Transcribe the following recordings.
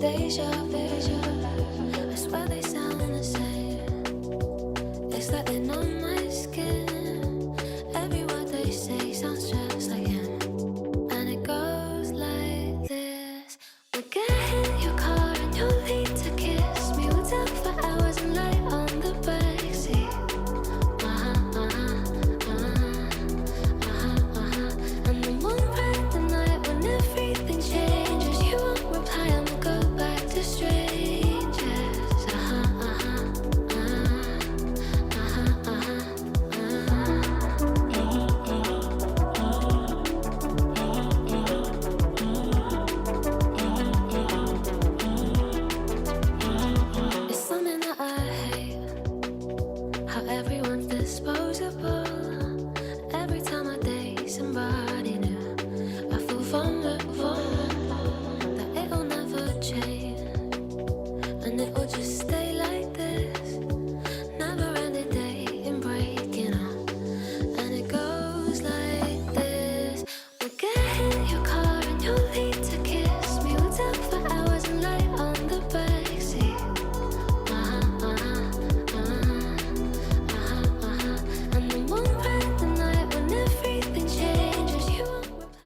deja vu. I swear they sound the same. It's like they're on my skin. Every word they say sounds just like him. And it goes like this. We'll get in your car and you'll need to kiss me. We'll talk for hours and lie on the backseat. And then we'll ride the night when everything changes. You won't reply and we'll go back to strangers. It's something that I hate, how everyone's disposable. Every time I date somebody new, I feel vulnerable, that it'll never change, and it will just stay like this. Never ending dating, breaking up, and it goes like this. We'll get in your car and you'll need to kiss me. We'll talk for hours and lie on the backseat. And then we'll ride the night when everything changes. You won't reply.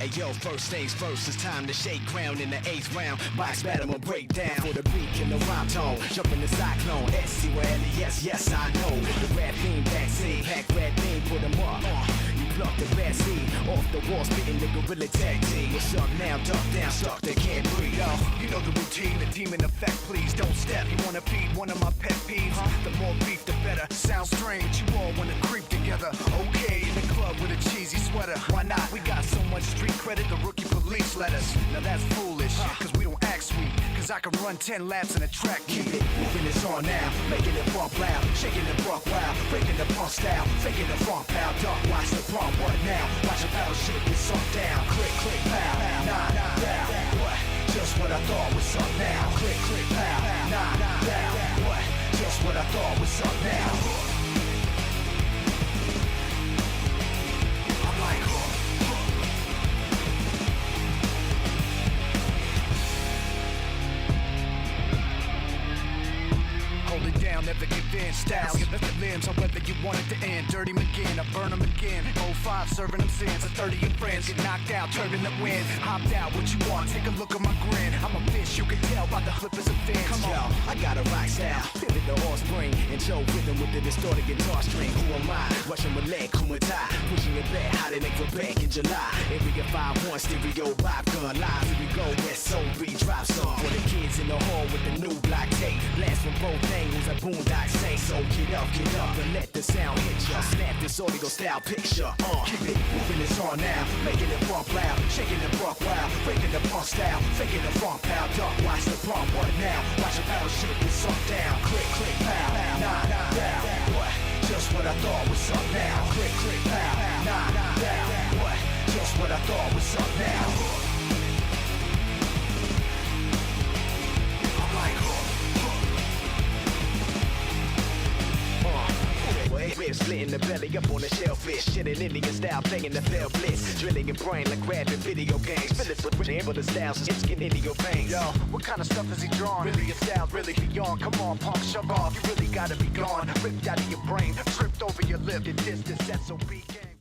Hey yo, first things first, it's time to shake ground in the 8th round. Box battle will break down for the beat and the rhyme tone. Jump in the cyclone, S-C-Y-L-E-S, yes I know. The rap theme backseat, pack red beam, put 'em up. You pluck the bad seed off the wall, spitting the gorilla tag team. What's up now, duck down, stuck, they can't breathe. Yo, You know the routine, the demon effect, please don't step. You wanna feed one of my pet peeves? The more beef, the better. Sounds strange, you all wanna creep together. Okay, in the club with a cheesy sweater. Why not? We got so much street credit, the rookie police let us. Now that's foolish, cause we don't act sweet. Cause I can run 10 laps in a track keep meet. it, moving it's on now, making it bump loud, shaking the buck wild, breaking the punk style, faking the funk pow, duck, watch the pump, what now? Watch a battle shit get sunk down, click, click, pow, nah, down, what? Just what I thought was up now, click, click, pow, nah, down, what? Just what I thought was up now. I'm like, hold it down, never give in. Styles, get the limbs, I'll weather you want it to end. Dirty McGinn, I burn them again. 05 serving them sins. A 30 your friends get knocked out, turbulent wind. Hopped out, what you want? Take a look at my grin. I'm a fish, you can tell by the flippers and fins. Come on, I got a rock style, pivot the horse spring, and Joe rhythm with the distorted guitar string. Who am I? Russian Malay, Kumata, pushing it back, hot in Quebec in July. Area 5-1, stereo, vibe gun live. Here we go, SOB drop song. For the kids in the hall with the new block tape. Blast from both angles, a boondock say. So get up, and let the sound hit ya. Snap this audio style picture, keep it moving, it's on now. Making it bump loud, shaking the buck wild. Breaking the punk style, faking the funk pow. Duck, watch the pump, what now? Watch a parachute get sunk down. Click, click, pow, nah, down. What? Just what I thought was up now. Click, click, pow, nah, down. What? Just what I thought was up now. I'm like, ribs split in the belly up on the shellfish. Shit in Indian style, playing the fair blitz. Drilling your brain like grabbing video games. Fill it with amber the styles, it's getting into your veins. yo, what kind of stuff is he drawing? Really your style, really beyond. Come on, punk, shove off. You really gotta be gone. Ripped out of your brain, tripped over your lip. Your distance, SOB game.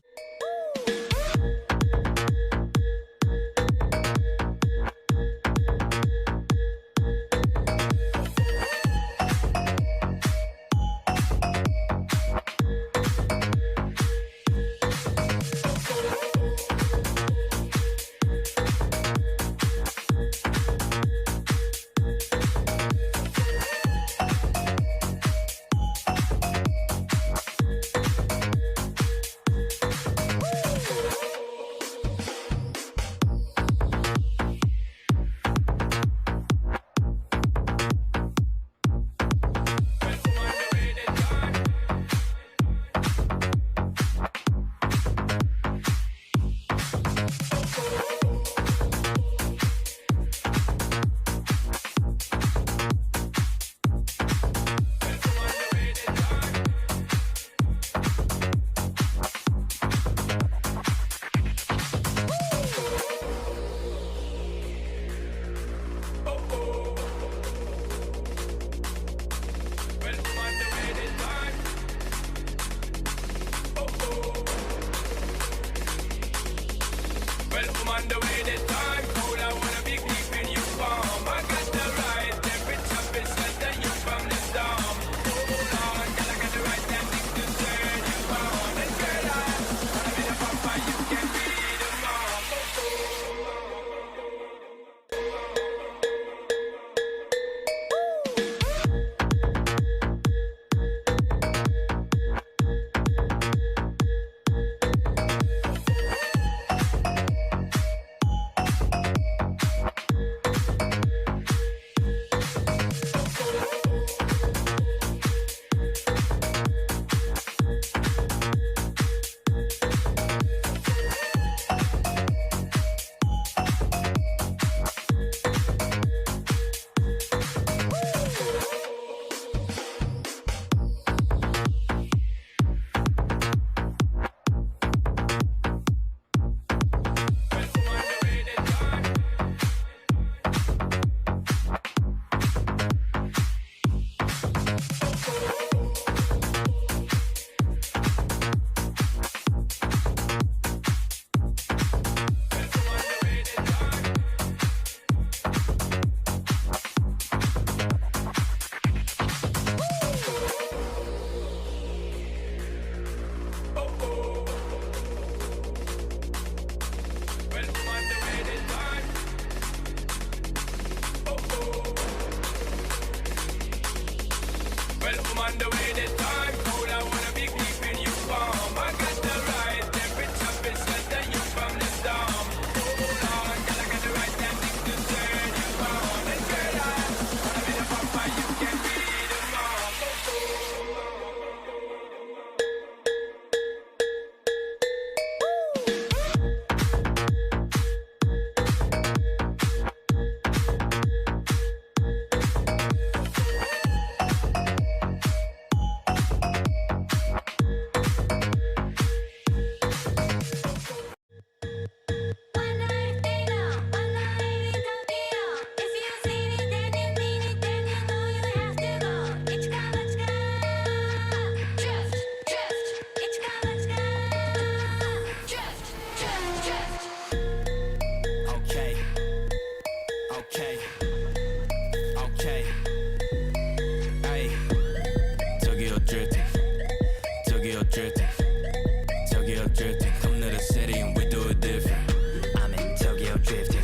drifting, come to the city and we do it different. I'm in Tokyo drifting,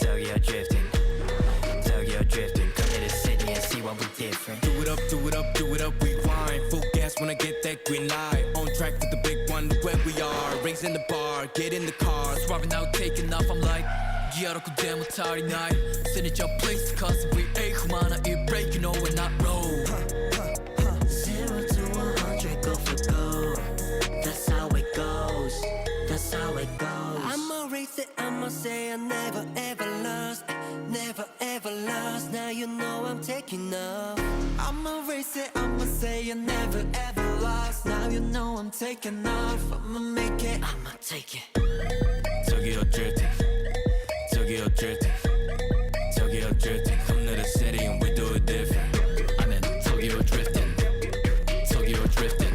Tokyo drifting, Tokyo drifting. Come to the city and see what we different. Do it up, do it up, do it up, we grind. Full gas when I get that green light. On track for the big one, look where we are. Raising the bar, get in the car. Swerving out, taking off, I'm like 기어놓고 대못하리 나이 Finish your place, concentrate 그만한 이 break, you know we're not roll. 0 to 100, go for gold. That's how it goes, that's how it goes. I'ma race it, I'ma say I never ever lost, never ever lost. Now you know I'm taking off. I'ma race it, I'ma say I never ever lost. Now you know I'm taking off. I'ma make it, I'ma take it. Tokyo drifting, Tokyo drifting, Tokyo drifting. Come to the city and we do it different. I'm in Tokyo drifting, Tokyo drifting,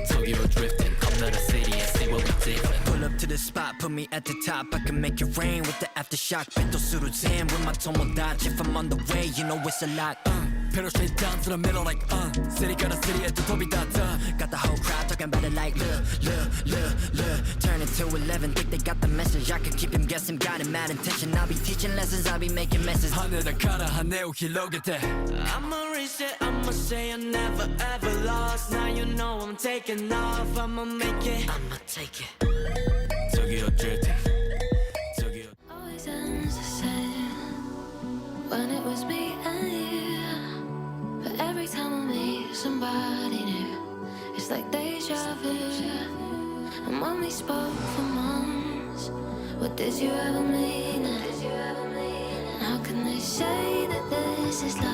Tokyo drifting. Come to the city and see what we different. Pull up to the spot, put me at the top. I can make it rain with the aftershock. Bento suruzen with my tomodachi. If I'm on the way, you know it's a lot. Pedal straight down to the middle like city got a city at the top of that Got the whole crowd talking about it like look, look, look, look. Turn it to 11, think they got the message. I could keep them guessing, got him mad intention. I'll be teaching lessons, I'll be making messes. 하늘을 갈아 하네오 길러겠대. I'ma reach it, I'ma say I never ever lost. Now you know I'm taking off. I'ma make it, I'ma take it. Tokyo drifting, Tokyo. Always ends the same when it was me and you. But every time I meet somebody new, it's like deja vu. And when we spoke for months, what did you ever mean? How can they say that this is love?